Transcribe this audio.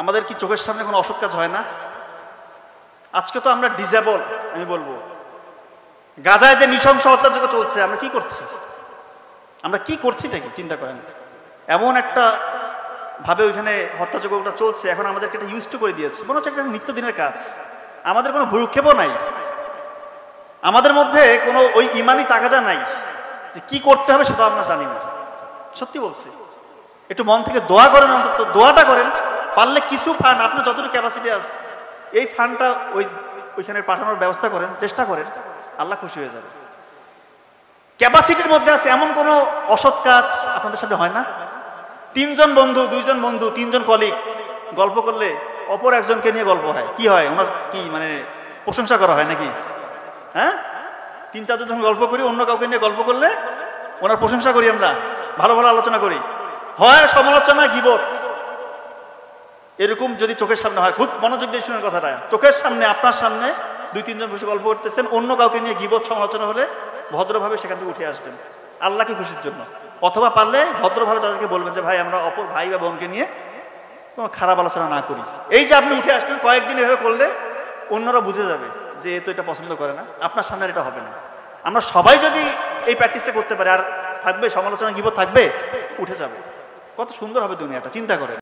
আমাদের কি চোখের সামনে কোনো অসৎ কাজ হয় না? আজকে তো আমরা ডিজেবল, আমি বলবো গাজায় যে নৃশংস হত্যাযজ্ঞ চলছে, আমরা কি করছি? আমরা কি করছি এটা কি চিন্তা করেন। এমন একটা ভাবে ওইখানে হত্যাযজ্ঞটা চলছে, এখন আমাদেরকে এটা ইউজ টু করে দিয়েছে, মনে হচ্ছে একটা নিত্যদিনের কাজ। আমাদের কোনো ভ্রুক্ষেপও নাই, আমাদের মধ্যে কোনো ওই ইমানি তাগাজা নাই যে কি করতে হবে সেটা আমরা জানি না। সত্যি বলছি, একটু মন থেকে দোয়া করেন, অন্তত দোয়াটা করেন। পারলে কিছু ফান্ড, আপনার যতটুকু ক্যাপাসিটি আছে এই ফান্ডটা ওইখানে পাঠানোর ব্যবস্থা করেন, চেষ্টা করেন, আল্লাহ খুশি হয়ে যাবে। ক্যাপাসিটির মধ্যে আছে এমন কোনো অসৎ কাজ আপনাদের সামনে হয় না? 3 জন বন্ধু, 2 জন বন্ধু, 3 জন কলিগ গল্প করলে অপর একজনকে নিয়ে গল্প হয়, কি হয়? ওনার কি মানে প্রশংসা করা হয় নাকি? হ্যাঁ, 3-4 জন যখন গল্প করি, অন্য কাউকে নিয়ে গল্প করলে ওনার প্রশংসা করি, আমরা ভালো ভালো আলোচনা করি, হয় সমালোচনা, গীবত। এরকম যদি চোখের সামনে হয়, খুব মনোযোগ দিয়ে শুনেন কথাটা, চোখের সামনে আপনার সামনে 2-3 জন বসে গল্প করতেছেন, অন্য কাউকে নিয়ে গীবত সমালোচনা হলে ভদ্রভাবে সেখান থেকে উঠে আসবেন আল্লাহকে খুশির জন্য। অথবা পারলে ভদ্রভাবে তাদেরকে বলবেন যে ভাই, আমরা অপর ভাই বা বোনকে নিয়ে কোনো খারাপ আলোচনা না করি। এই যে আপনি উঠে আসলেন, কয়েকদিন এভাবে করলে অন্যরা বুঝে যাবে যে এ তো এটা পছন্দ করে না, আপনার সামনে এটা হবে না। আমরা সবাই যদি এই প্র্যাকটিসটা করতে পারি, আর থাকবে সমালোচনা, গীবত থাকবে, উঠে যাবে। কত সুন্দর হবে দুনিয়াটা, চিন্তা করেন।